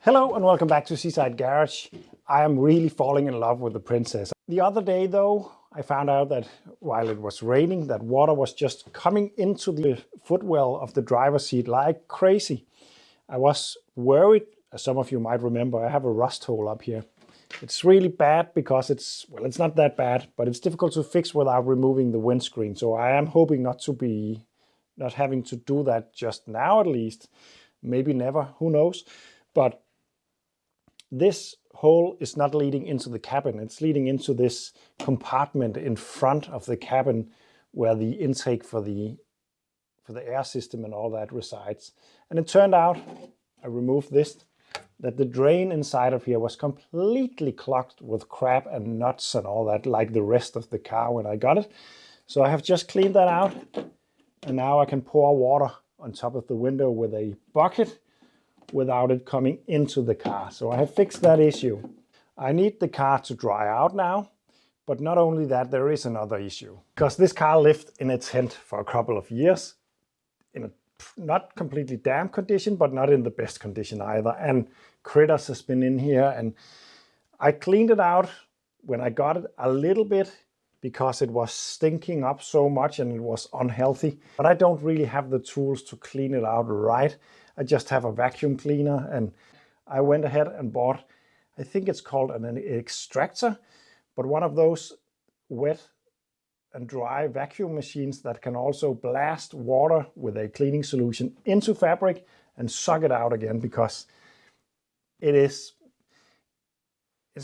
Hello and welcome back to Seaside Garage. I am really falling in love with the Princess. The other day though, I found out that while it was raining, that water was just coming into the footwell of the driver's seat like crazy. I was worried, as some of you might remember, I have a rust hole up here. It's really bad because it's not that bad, but it's difficult to fix without removing the windscreen. So I am hoping not having to do that just now at least. Maybe never, who knows. But this hole is not leading into the cabin. It's leading into this compartment in front of the cabin where the intake for the air system and all that resides. And it turned out, I removed this, that the drain inside of here was completely clogged with crap and nuts and all that, like the rest of the car when I got it. So I have just cleaned that out, and now I can pour water on top of the window with a bucket without it coming into the car. So I have fixed that issue. I need the car to dry out now, but not only that, there is another issue. Because this car lived in a tent for a couple of years, in a not completely damp condition, but not in the best condition either. And critters has been in here, and I cleaned it out when I got it a little bit because it was stinking up so much and it was unhealthy. But I don't really have the tools to clean it out right. I just have a vacuum cleaner, and I went ahead and bought, I think it's called an extractor, but one of those wet and dry vacuum machines that can also blast water with a cleaning solution into fabric and suck it out again, because it's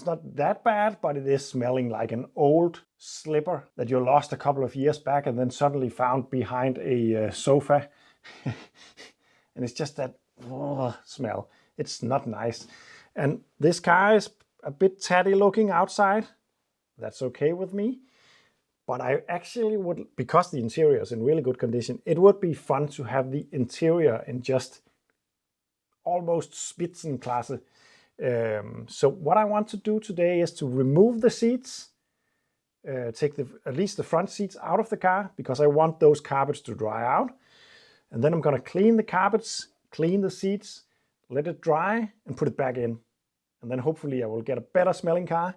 not that bad, but it is smelling like an old slipper that you lost a couple of years back and then suddenly found behind a sofa. And it's just that smell. It's not nice. And this car is a bit tatty looking outside. That's okay with me. But I actually would, because the interior is in really good condition, it would be fun to have the interior in just almost Spitzenklasse. So what I want to do today is to remove the seats, take at least the front seats out of the car, because I want those carpets to dry out. And then I'm going to clean the carpets, clean the seats, let it dry, and put it back in. And then hopefully I will get a better smelling car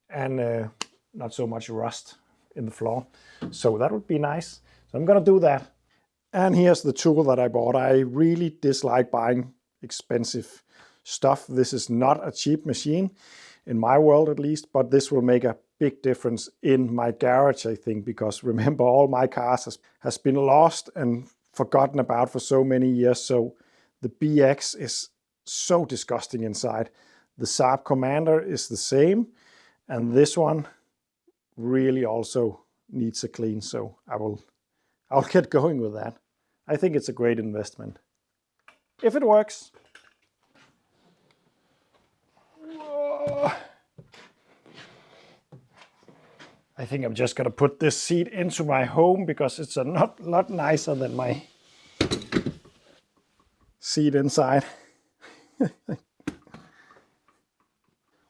and not so much rust in the floor. So that would be nice. So I'm going to do that. And here's the tool that I bought. I really dislike buying expensive stuff. This is not a cheap machine, in my world at least, but this will make a big difference in my garage, I think, because remember, all my cars has been lost and forgotten about for so many years. So the BX is so disgusting inside. The Saab Commander is the same, and this one really also needs a clean. So I'll get going with that. I think it's a great investment if it works. I think I'm just gonna put this seat into my home because it's a lot nicer than my seat inside.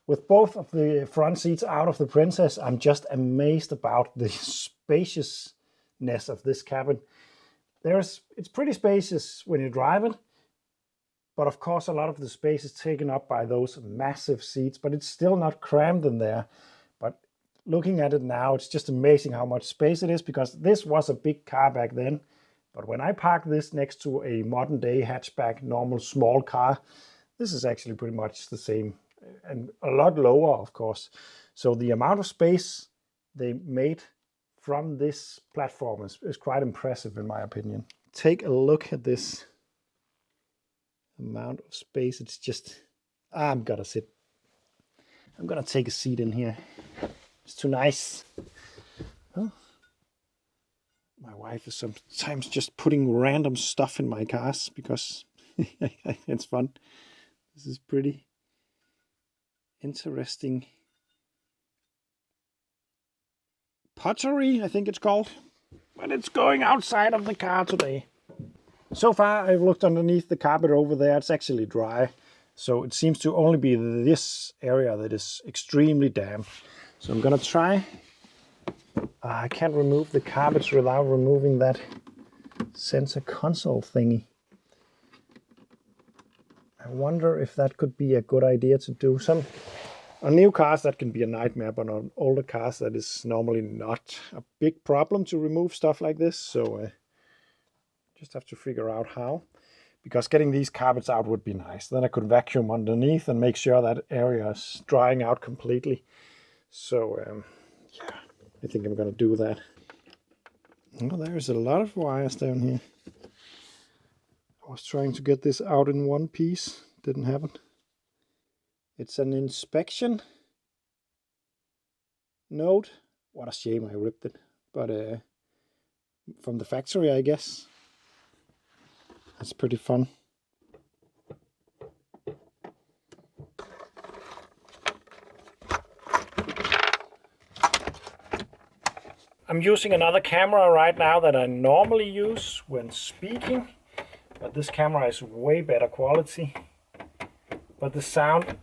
With both of the front seats out of the Princess, I'm just amazed about the spaciousness of this cabin. It's pretty spacious when you drive it, but of course a lot of the space is taken up by those massive seats, but it's still not crammed in there. But looking at it now, it's just amazing how much space it is, because this was a big car back then. But when I park this next to a modern day hatchback, normal small car, this is actually pretty much the same, and a lot lower, of course. So the amount of space they made from this platform is quite impressive in my opinion. Take a look at this amount of space. It's just, I'm gonna take a seat in here. It's too nice. Huh? My wife is sometimes just putting random stuff in my cars because it's fun. This is pretty interesting pottery, I think it's called. But it's going outside of the car today. So far I've looked underneath the carpet over there. It's actually dry. So it seems to only be this area that is extremely damp. So I'm gonna try. I can't remove the carpets without removing that center console thingy. I wonder if that could be a good idea to do. On new cars that can be a nightmare, but on older cars that is normally not a big problem to remove stuff like this. So just have to figure out how, because getting these carpets out would be nice. Then I could vacuum underneath and make sure that area is drying out completely. So yeah, I think I'm gonna do that. Oh, there's a lot of wires down here. I was trying to get this out in one piece, didn't happen. It's an inspection note. What a shame I ripped it, but from the factory, I guess. That's pretty fun. I'm using another camera right now that I normally use when speaking, but this camera is way better quality. But the sound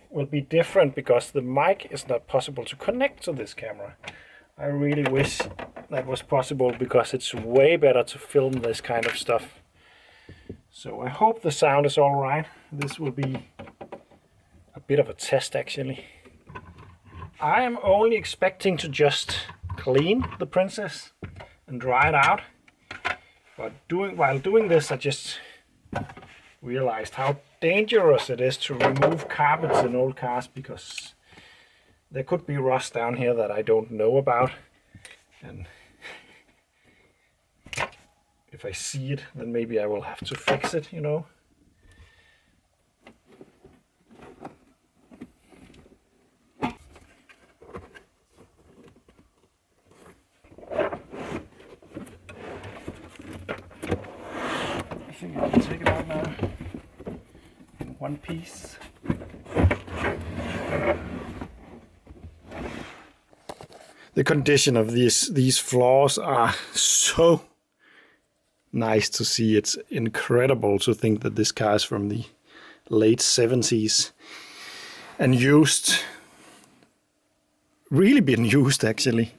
will be different because the mic is not possible to connect to this camera. I really wish that was possible because it's way better to film this kind of stuff. So I hope the sound is all right. This will be a bit of a test actually. I am only expecting to just clean the Princess and dry it out. But while doing this, I just realized how dangerous it is to remove carpets in old cars, because there could be rust down here that I don't know about. And if I see it, then maybe I will have to fix it, you know. I think I can take it out now in one piece. The condition of these floors are so nice to see. It's incredible to think that this car is from the late 70s and used, really been used actually.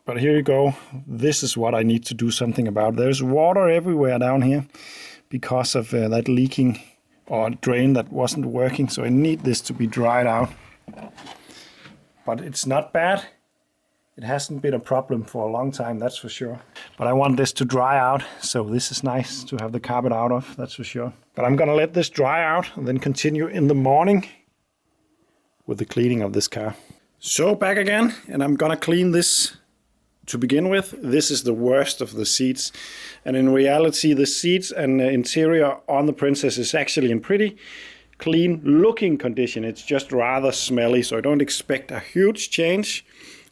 But here you go. This is what I need to do something about. There's water everywhere down here because of that leaking or drain that wasn't working. So I need this to be dried out. But it's not bad. It hasn't been a problem for a long time, that's for sure. But I want this to dry out, so this is nice to have the carpet out of, that's for sure. But I'm gonna let this dry out and then continue in the morning with the cleaning of this car. So back again, and I'm gonna clean this to begin with. This is the worst of the seats. And in reality, the seats and the interior on the Princess is actually in pretty clean looking condition. It's just rather smelly, so I don't expect a huge change.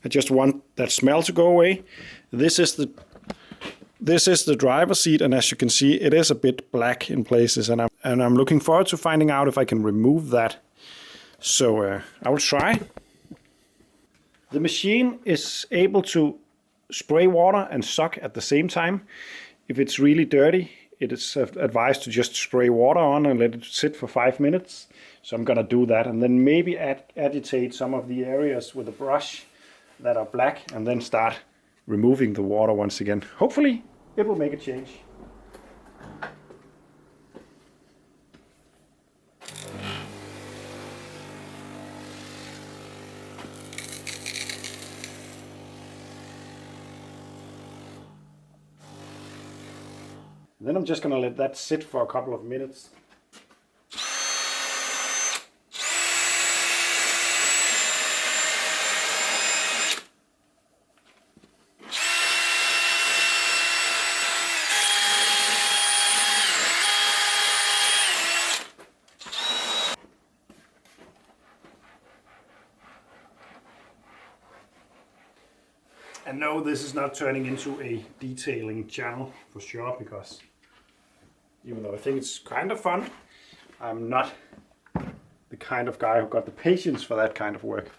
I just want that smell to go away. This is the driver's seat, and as you can see, it is a bit black in places, and I'm looking forward to finding out if I can remove that. So I will try. The machine is able to spray water and suck at the same time. If it's really dirty, it is advised to just spray water on and let it sit for 5 minutes. So I'm gonna do that, and then maybe agitate some of the areas with a brush that are black, and then start removing the water once again. Hopefully it will make a change. Then I'm just gonna let that sit for a couple of minutes. And no, this is not turning into a detailing channel for sure, because even though I think it's kind of fun, I'm not the kind of guy who got the patience for that kind of work.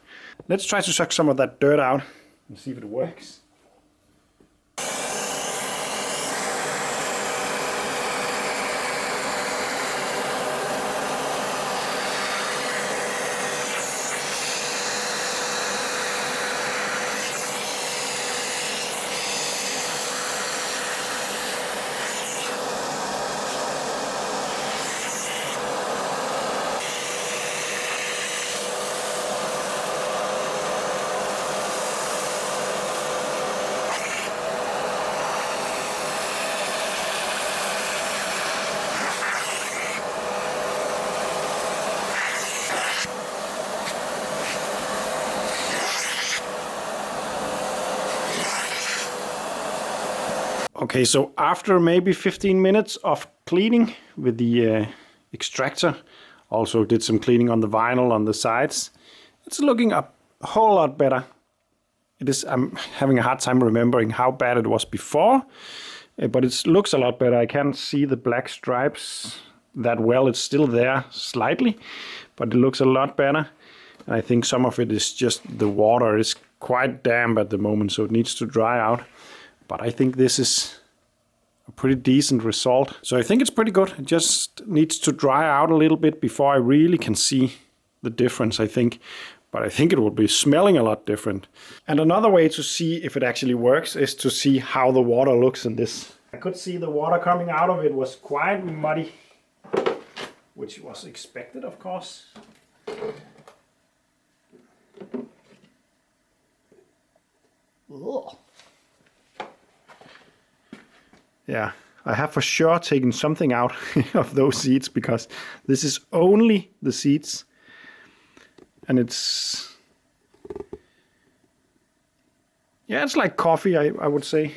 Let's try to suck some of that dirt out and see if it works. Okay, so after maybe 15 minutes of cleaning with the extractor, also did some cleaning on the vinyl on the sides, it's looking a whole lot better. I'm having a hard time remembering how bad it was before, but it looks a lot better. I can't see the black stripes that well. It's still there slightly, but it looks a lot better. And I think some of it is just the water is quite damp at the moment, so it needs to dry out. But I think this is a pretty decent result. So I think it's pretty good. It just needs to dry out a little bit before I really can see the difference, I think. But I think it will be smelling a lot different. And another way to see if it actually works is to see how the water looks in this. I could see the water coming out of it was quite muddy, which was expected, of course. Ugh. Yeah, I have for sure taken something out of those seeds, because this is only the seeds, and it's like coffee, I would say.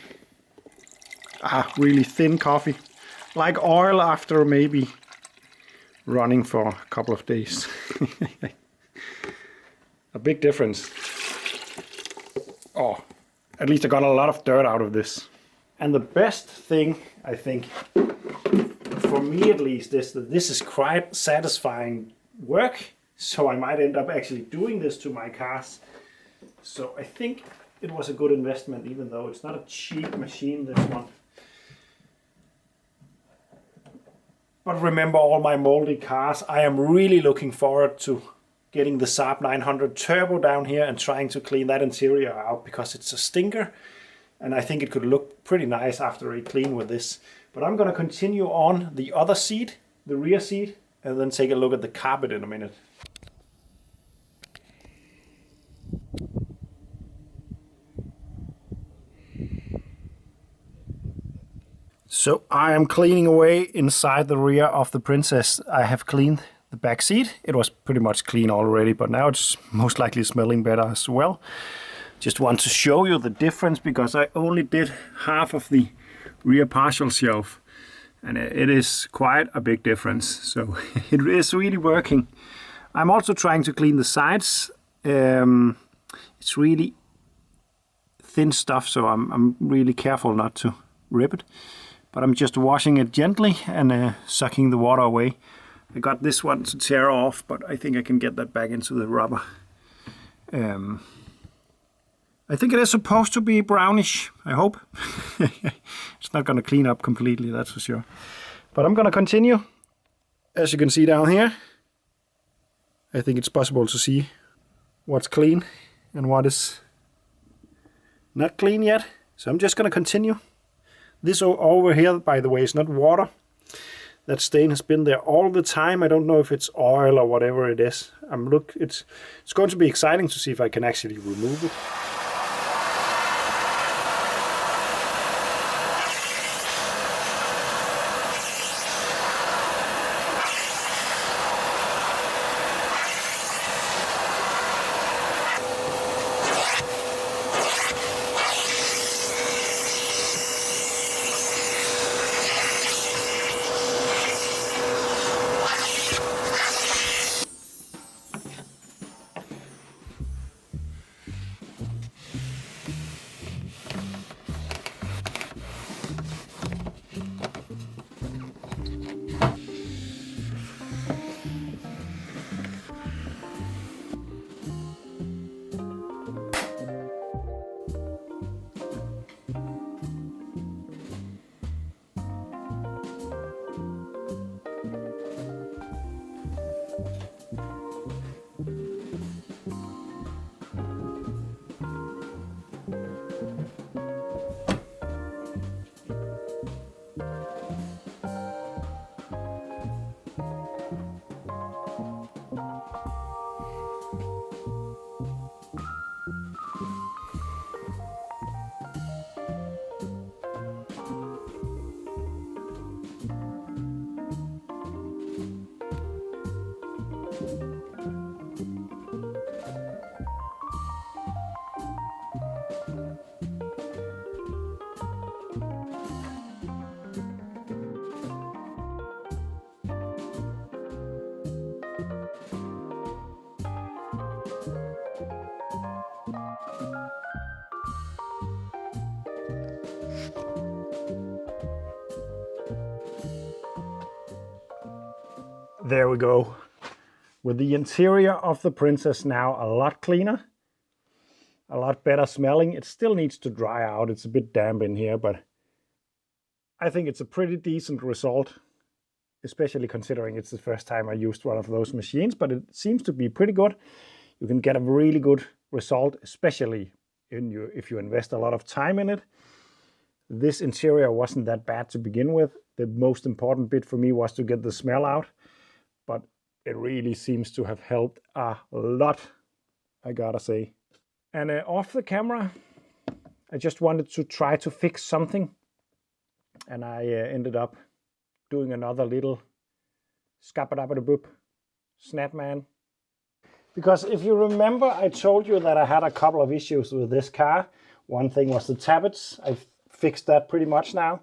Really thin coffee, like oil after maybe running for a couple of days. A big difference. Oh, at least I got a lot of dirt out of this. And the best thing, I think, for me at least, is that this is quite satisfying work. So I might end up actually doing this to my cars. So I think it was a good investment, even though it's not a cheap machine, this one. But remember, all my moldy cars, I am really looking forward to getting the Saab 900 Turbo down here and trying to clean that interior out, because it's a stinker. And I think it could look pretty nice after I clean with this. But I'm going to continue on the other seat, the rear seat, and then take a look at the carpet in a minute. So I am cleaning away inside the rear of the Princess. I have cleaned the back seat. It was pretty much clean already, but now it's most likely smelling better as well. Just want to show you the difference, because I only did half of the rear partial shelf, and it is quite a big difference. So it is really working. I'm also trying to clean the sides. It's really thin stuff, so I'm really careful not to rip it. But I'm just washing it gently and sucking the water away. I got this one to tear off, but I think I can get that back into the rubber. I think it is supposed to be brownish, I hope. It's not going to clean up completely, that's for sure. But I'm going to continue. As you can see down here, I think it's possible to see what's clean and what is not clean yet. So I'm just going to continue. This over here, by the way, is not water. That stain has been there all the time. I don't know if it's oil or whatever it is. It's going to be exciting to see if I can actually remove it. There we go. With the interior of the Princess now a lot cleaner, a lot better smelling. It still needs to dry out. It's a bit damp in here, but I think it's a pretty decent result, especially considering it's the first time I used one of those machines, but it seems to be pretty good. You can get a really good result, especially if you invest a lot of time in it. This interior wasn't that bad to begin with. The most important bit for me was to get the smell out, but it really seems to have helped a lot, I gotta say. And off the camera, I just wanted to try to fix something, and I ended up doing another little scabba-dabba-da-boop snap man. Because if you remember, I told you that I had a couple of issues with this car. One thing was the tappets. I've fixed that pretty much now.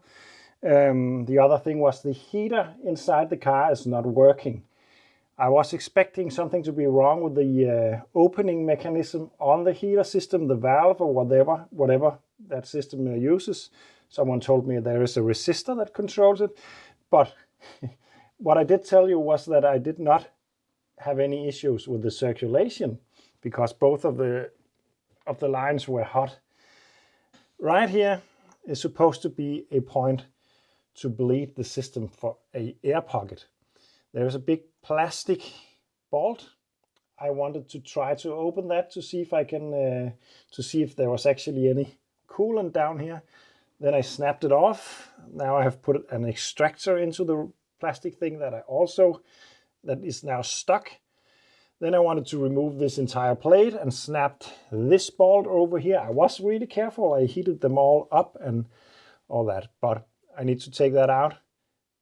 The other thing was the heater inside the car is not working. I was expecting something to be wrong with the opening mechanism on the heater system, the valve or whatever that system uses. Someone told me there is a resistor that controls it. But what I did tell you was that I did not have any issues with the circulation because both of the lines were hot. Right here is supposed to be a point to bleed the system for an air pocket. There's a big plastic bolt. I wanted to try to open that to see if I can, to see if there was actually any coolant down here. Then I snapped it off. Now I have put an extractor into the plastic thing that is now stuck. Then I wanted to remove this entire plate and snapped this bolt over here. I was really careful. I heated them all up and all that, but I need to take that out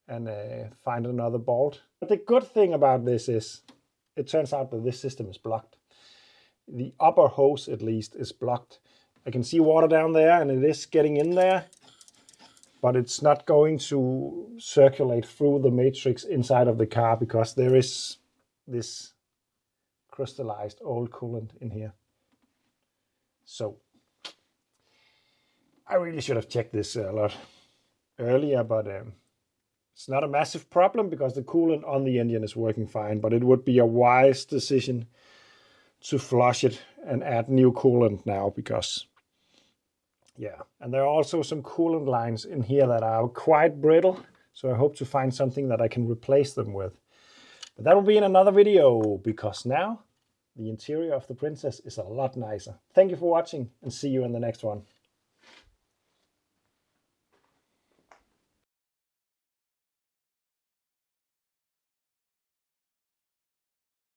and find another bolt. But the good thing about this is it turns out that this system is blocked. The upper hose, at least, is blocked. I can see water down there and it is getting in there, but it's not going to circulate through the matrix inside of the car because there is this crystallized old coolant in here. So I really should have checked this a lot earlier, but it's not a massive problem because the coolant on the engine is working fine, but it would be a wise decision to flush it and add new coolant now because, yeah. And there are also some coolant lines in here that are quite brittle, so I hope to find something that I can replace them with. But that will be in another video because now the interior of the Princess is a lot nicer. Thank you for watching and see you in the next one.